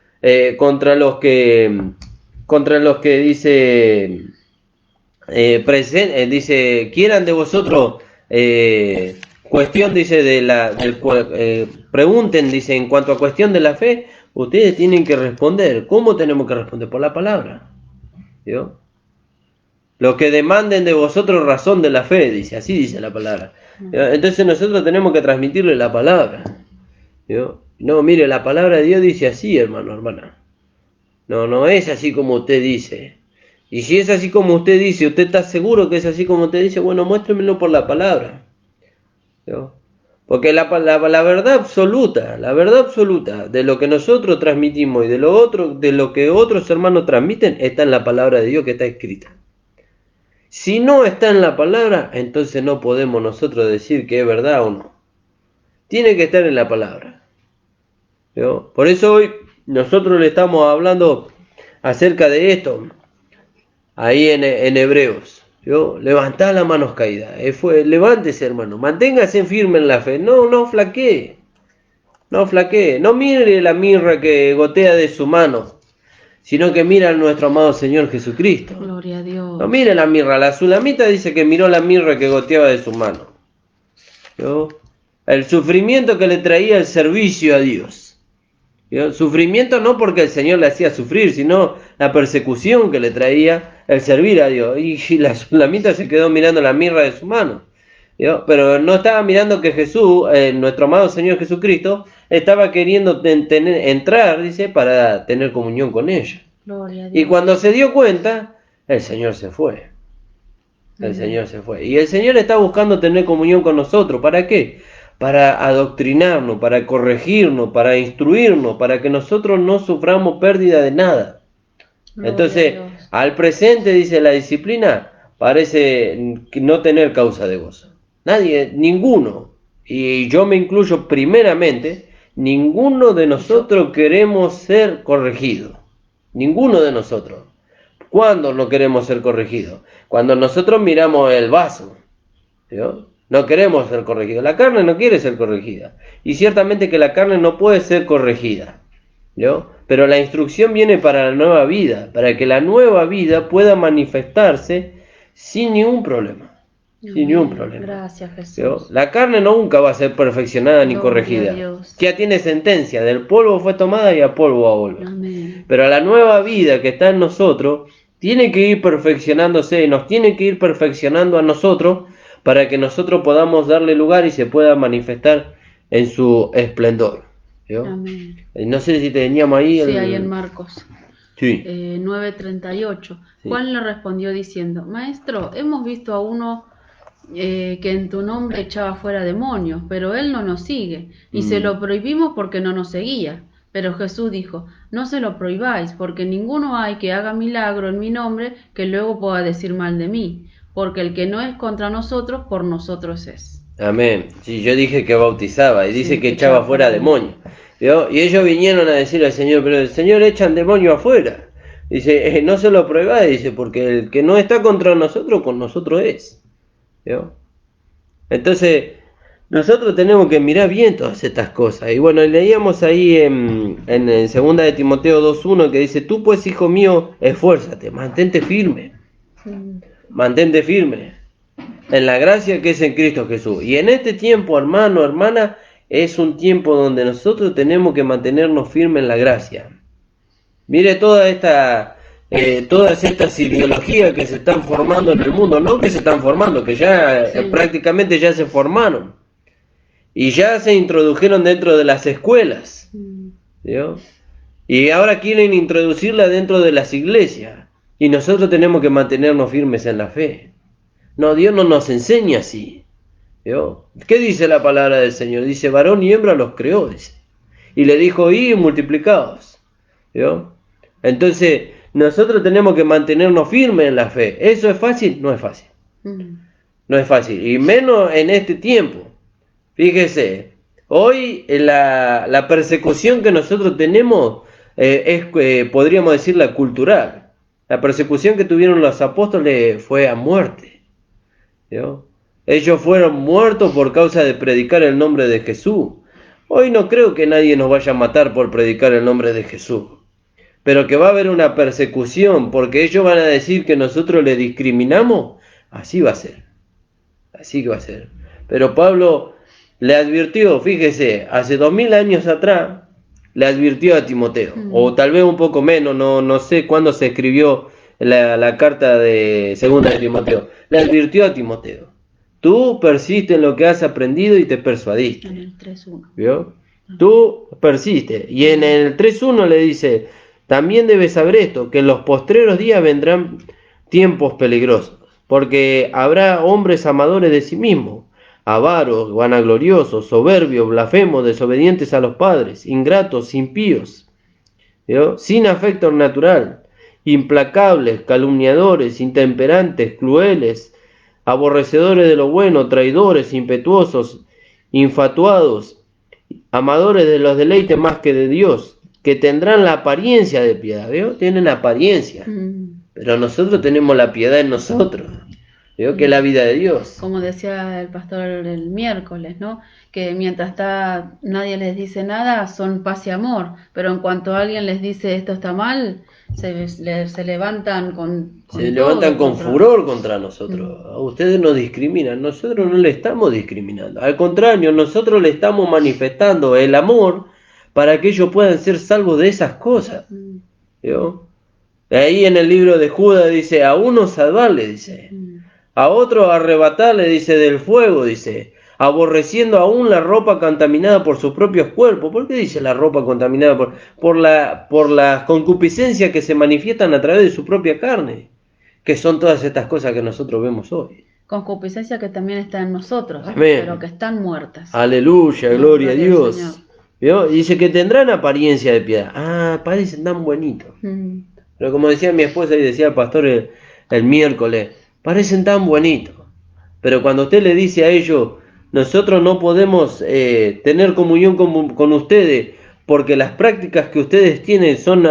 contra los que dice, dice, quieran de vosotros cuestión, dice, pregunten, dice, en cuanto a cuestión de la fe, ustedes tienen que responder. ¿Cómo tenemos que responder? Por la palabra. ¿Vio? Los que demanden de vosotros razón de la fe, dice, así dice la palabra. ¿Vio? Entonces nosotros tenemos que transmitirle la palabra. ¿Vio? No, mire, la palabra de Dios dice así, hermano, hermana. No es así como usted dice. Y si es así como usted dice, usted está seguro que es así como usted dice, bueno, muéstremelo por la palabra. ¿Vio? Porque la verdad absoluta de lo que nosotros transmitimos y de lo que otros hermanos transmiten, está en la palabra de Dios que está escrita. Si no está en la palabra, entonces no podemos nosotros decir que es verdad o no. Tiene que estar en la palabra. ¿No? Por eso hoy nosotros le estamos hablando acerca de esto, ahí en Hebreos. ¿No? Levantá las manos caídas. Levántese, hermano. Manténgase firme en la fe. No flaquee. No flaquee. No mire la mirra que gotea de su mano, sino que mira a nuestro amado Señor Jesucristo. Gloria a Dios. No mire la mirra. La Sulamita dice que miró la mirra que goteaba de su mano. ¿No? El sufrimiento que le traía el servicio a Dios. ¿No? Sufrimiento no porque el Señor le hacía sufrir, sino la persecución que le traía el servir a Dios. Y la Sulamita se quedó mirando la mirra de su mano. ¿No? Pero no estaba mirando que Jesús, nuestro amado Señor Jesucristo, estaba queriendo entrar, dice, para tener comunión con ella. Gloria a Dios. Y cuando se dio cuenta, el Señor se fue. El Señor se fue. Y el Señor está buscando tener comunión con nosotros. ¿Para qué? Para adoctrinarnos, para corregirnos, para instruirnos, para que nosotros no suframos pérdida de nada. Entonces, al presente, dice la disciplina, parece no tener causa de gozo. Nadie, ninguno, y yo me incluyo primeramente, ninguno de nosotros queremos ser corregidos. Ninguno de nosotros. ¿Cuándo no queremos ser corregidos? Cuando nosotros miramos el vaso, ¿no? No queremos ser corregidos. La carne no quiere ser corregida. Y ciertamente que la carne no puede ser corregida, ¿no? Pero la instrucción viene para la nueva vida, para que la nueva vida pueda manifestarse sin ningún problema. Sin ningún problema. Gracias, Jesús. ¿No? La carne nunca va a ser perfeccionada ni corregida. Ya tiene sentencia, del polvo fue tomada y a polvo va a volver. Amén. Pero la nueva vida que está en nosotros tiene que ir perfeccionándose, nos tiene que ir perfeccionando a nosotros, para que nosotros podamos darle lugar y se pueda manifestar en su esplendor. ¿Sí? Amén. No sé si teníamos ahí. Sí, ahí en Marcos. Sí. 9:38. Sí. Juan le respondió diciendo: Maestro, hemos visto a uno que en tu nombre echaba fuera demonios, pero él no nos sigue, y se lo prohibimos porque no nos seguía. Pero Jesús dijo: No se lo prohibáis, porque ninguno hay que haga milagro en mi nombre que luego pueda decir mal de mí. Porque el que no es contra nosotros, por nosotros es. Amén. Sí, yo dije que bautizaba y dice que echaba fuera demonios. ¿Vio? Y ellos vinieron a decirle al Señor, pero el Señor echan demonios afuera. Dice, no se lo prohibáis, dice, porque el que no está contra nosotros, con nosotros es. ¿Vio? Entonces, nosotros tenemos que mirar bien todas estas cosas. Y bueno, leíamos ahí en 2 de Timoteo 2:1 que dice, tú pues, hijo mío, esfuérzate, mantente firme. Mantente firme en la gracia que es en Cristo Jesús. Y en este tiempo, hermano, hermana, es un tiempo donde nosotros tenemos que mantenernos firmes en la gracia. Mire todas estas ideologías que se están formando en el mundo, no que se están formando, que ya prácticamente ya se formaron y ya se introdujeron dentro de las escuelas, ¿no? Y ahora quieren introducirla dentro de las iglesias. Y nosotros tenemos que mantenernos firmes en la fe. No, Dios no nos enseña así. ¿Vio? ¿Qué dice la palabra del Señor? Dice, varón y hembra los creó, dice. Y le dijo, y multiplicados. ¿Vio? Entonces, nosotros tenemos que mantenernos firmes en la fe. ¿Eso es fácil? No es fácil. No es fácil. Y menos en este tiempo. Fíjese, hoy la persecución que nosotros tenemos es, podríamos decirla, cultural. La persecución que tuvieron los apóstoles fue a muerte. ¿No? Ellos fueron muertos por causa de predicar el nombre de Jesús. Hoy no creo que nadie nos vaya a matar por predicar el nombre de Jesús. Pero que va a haber una persecución porque ellos van a decir que nosotros le discriminamos. Así va a ser. Así que va a ser. Pero Pablo le advirtió, fíjese, hace 2000 años atrás, le advirtió a Timoteo, o tal vez un poco menos, no sé cuándo se escribió la carta de 2 de Timoteo, le advirtió a Timoteo, tú persiste en lo que has aprendido y te persuadiste. En el 3:1. ¿Vio? Tú persiste. Y en el 3:1 le dice, también debes saber esto, que en los postreros días vendrán tiempos peligrosos, porque habrá hombres amadores de sí mismos, avaros, vanagloriosos, soberbios, blasfemos, desobedientes a los padres, ingratos, impíos, ¿vio? Sin afecto natural, implacables, calumniadores, intemperantes, crueles, aborrecedores de lo bueno, traidores, impetuosos, infatuados, amadores de los deleites más que de Dios, que tendrán la apariencia de piedad, ¿vio? Tienen apariencia, pero nosotros tenemos la piedad en nosotros, ¿vio? Que es la vida de Dios. Como decía el pastor el miércoles, ¿no? Que mientras nadie les dice nada, son paz y amor, pero en cuanto alguien les dice esto está mal, se levantan con furor contra nosotros. Ustedes nos discriminan, nosotros no le estamos discriminando. Al contrario, nosotros le estamos manifestando el amor para que ellos puedan ser salvos de esas cosas. ¿Vio? Ahí en el libro de Judas dice, a uno salvarle, dice, a otro arrebatarle, dice, del fuego, dice, aborreciendo aún la ropa contaminada por sus propios cuerpos. ¿Por qué dice la ropa contaminada? Por las concupiscencias que se manifiestan a través de su propia carne, que son todas estas cosas que nosotros vemos hoy. Concupiscencia que también está en nosotros, amén, pero que están muertas. Aleluya, gloria a Dios. ¿Vio? Dice que tendrán apariencia de piedad. Ah, parecen tan bonitos. Pero como decía mi esposa y decía el pastor el miércoles, parecen tan bonitos. Pero cuando usted le dice a ellos, nosotros no podemos tener comunión con ustedes porque las prácticas que ustedes tienen son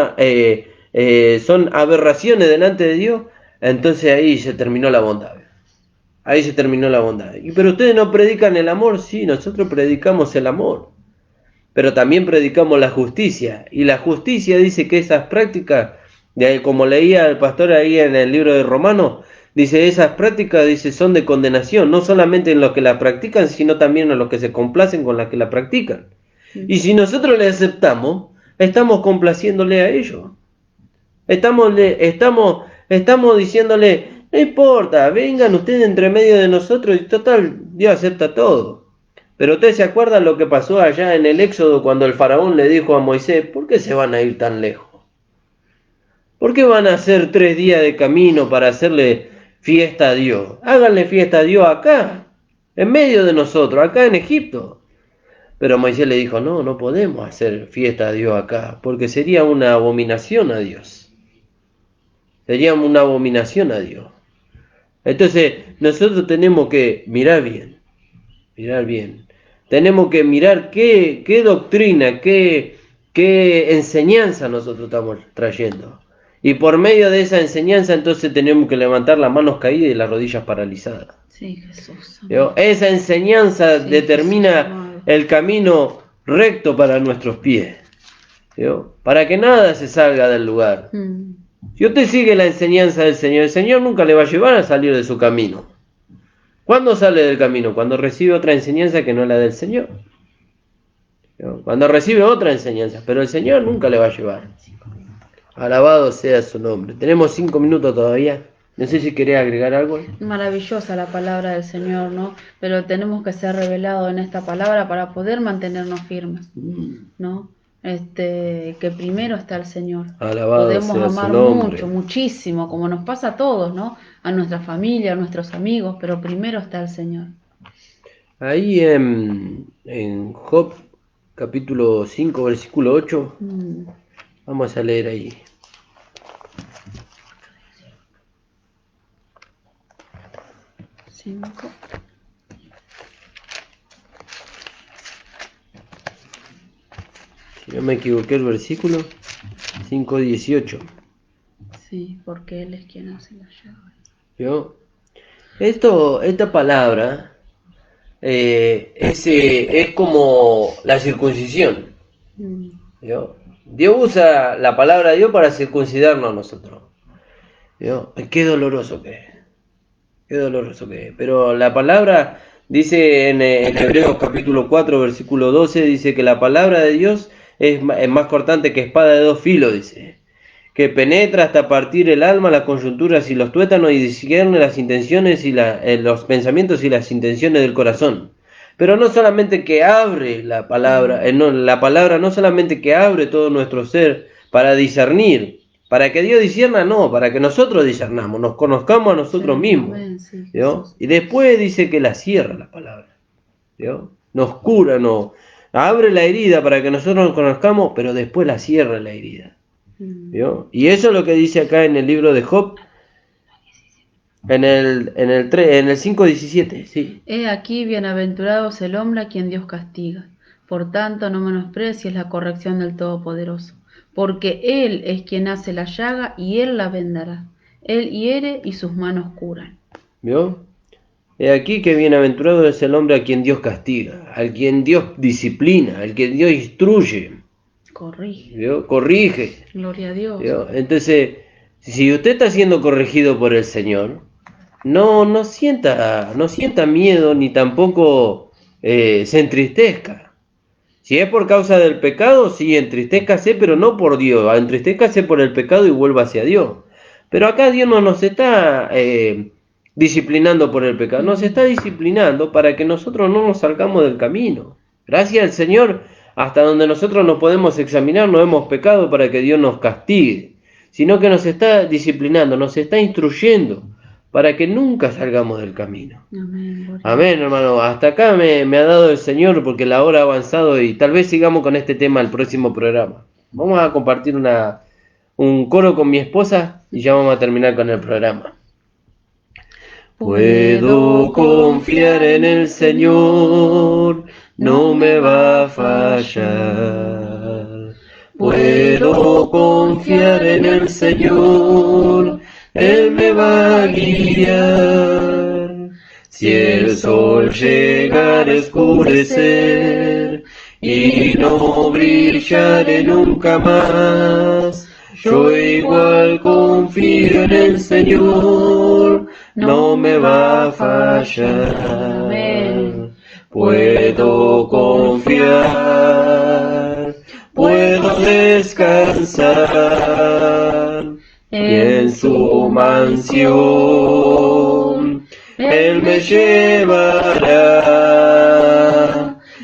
aberraciones delante de Dios, entonces ahí se terminó la bondad. Ahí se terminó la bondad. Pero ustedes no predican el amor. Sí, nosotros predicamos el amor, pero también predicamos la justicia. Y la justicia dice que esas prácticas, como leía el pastor ahí en el libro de Romanos, dice, esas prácticas, dice, son de condenación, no solamente en los que la practican, sino también en los que se complacen con las que la practican. Y si nosotros le aceptamos, estamos complaciéndole a ellos. Estamos diciéndole, no importa, vengan ustedes entre medio de nosotros y total, Dios acepta todo. Pero ustedes se acuerdan lo que pasó allá en el Éxodo cuando el faraón le dijo a Moisés, ¿por qué se van a ir tan lejos? ¿Por qué van a hacer 3 días de camino para hacerle fiesta a Dios? Háganle fiesta a Dios acá, en medio de nosotros, acá en Egipto. Pero Moisés le dijo, no podemos hacer fiesta a Dios acá, porque sería una abominación a Dios. Sería una abominación a Dios. Entonces, nosotros tenemos que mirar bien. Tenemos que mirar qué doctrina, qué enseñanza nosotros estamos trayendo. Y por medio de esa enseñanza, entonces tenemos que levantar las manos caídas y las rodillas paralizadas. Sí, Jesús. Esa enseñanza determina el camino recto para nuestros pies. Para que nada se salga del lugar. Si usted sigue la enseñanza del Señor, el Señor nunca le va a llevar a salir de su camino. ¿Cuándo sale del camino? Cuando recibe otra enseñanza que no es la del Señor. Cuando recibe otra enseñanza, pero el Señor nunca le va a llevar. Alabado sea su nombre. Tenemos 5 minutos todavía. No sé si querés agregar algo. Maravillosa la palabra del Señor, ¿no? Pero tenemos que ser revelados en esta palabra para poder mantenernos firmes, ¿no? Que primero está el Señor. Alabado podemos sea amar su nombre. mucho, muchísimo, como nos pasa a todos, ¿no? A nuestra familia, a nuestros amigos, pero primero está el Señor. Ahí en Job, capítulo 5, versículo 8, vamos a leer ahí. Si no me equivoqué el versículo 5:18. Sí, porque Él es quien hace la llave. Esta palabra es como la circuncisión. Dios usa la palabra de Dios para circuncidarnos a nosotros. Qué doloroso que es. Pero la palabra dice en Hebreos capítulo 4 versículo 12, dice que la palabra de Dios es más cortante que espada de 2 filos, dice, que penetra hasta partir el alma, las coyunturas y los tuétanos y discierne las intenciones y los pensamientos y las intenciones del corazón. Pero no solamente que abre la palabra, la palabra no solamente que abre todo nuestro ser para discernir, para que Dios discierna, no, para que nosotros discernamos, nos conozcamos a nosotros mismos. Sí, y después dice que la cierra la palabra. ¿vio? Nos cura, no. Abre la herida para que nosotros nos conozcamos, pero después la cierra la herida. ¿Vio? Y eso es lo que dice acá en el libro de Job, en el 5:17, sí. He aquí, bienaventurado es el hombre a quien Dios castiga. Por tanto, no menosprecies la corrección del Todopoderoso, porque Él es quien hace la llaga y Él la vendará. Él hiere y sus manos curan. ¿Vio? He aquí que bienaventurado es el hombre a quien Dios castiga, al quien Dios disciplina, al quien Dios instruye, Corrige. ¿vio? Corrige. Gloria a Dios. ¿Vio? Entonces, si usted está siendo corregido por el Señor, no sienta miedo ni tampoco se entristezca. Si es por causa del pecado, sí, entristézcase, pero no por Dios. Entristézcase por el pecado y vuelva hacia Dios. Pero acá Dios no nos está disciplinando por el pecado, nos está disciplinando para que nosotros no nos salgamos del camino. Gracias al Señor, hasta donde nosotros nos podemos examinar, no hemos pecado para que Dios nos castigue, sino que nos está disciplinando, nos está instruyendo para que nunca salgamos del camino. Amén. Amén, hermano. Hasta acá me ha dado el Señor porque la hora ha avanzado y tal vez sigamos con este tema el próximo programa. Vamos a compartir un coro con mi esposa y ya vamos a terminar con el programa. Puedo confiar en el Señor, no me va a fallar. Puedo confiar en el Señor, Él me va a guiar. Si el sol llegara a oscurecer y no brillare nunca más, yo igual confío en el Señor, no me va a fallar. Puedo confiar, puedo descansar y en su mansión Él me llevará.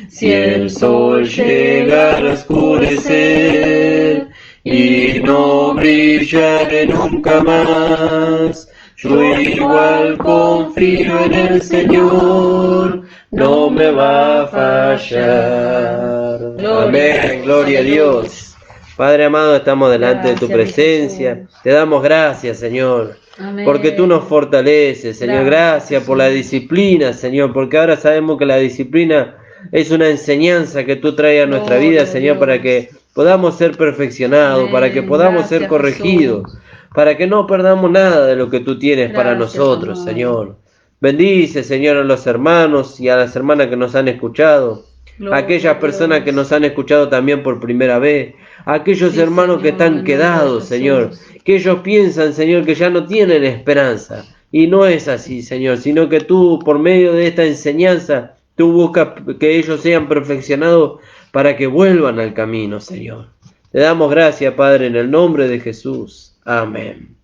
Si el sol llegara a oscurecer y no brillare nunca más, yo igual confío en el Señor, no me va a fallar. Amén, gloria a Dios. Padre amado, estamos delante de tu presencia. Te damos gracias, Señor, porque tú nos fortaleces, Señor. Gracias por la disciplina, Señor, porque ahora sabemos que la disciplina es una enseñanza que tú traes a nuestra vida, Señor, para que podamos ser perfeccionados, para que podamos ser corregidos, para que no perdamos nada de lo que tú tienes para nosotros, Señor. Bendice, Señor, a los hermanos y a las hermanas que nos han escuchado, a aquellas personas que nos han escuchado también por primera vez, a aquellos hermanos que están quedados, Señor, que ellos piensan, Señor, que ya no tienen esperanza. Y no es así, Señor, sino que tú, por medio de esta enseñanza, tú buscas que ellos sean perfeccionados para que vuelvan al camino, Señor. Te damos gracias, Padre, en el nombre de Jesús. Amén.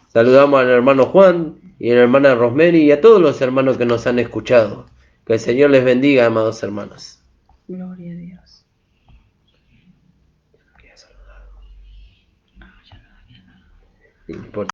Saludamos al hermano Juan y a la hermana Rosemary y a todos los hermanos que nos han escuchado. Que el Señor les bendiga, amados hermanos. Gloria a Dios. No importa.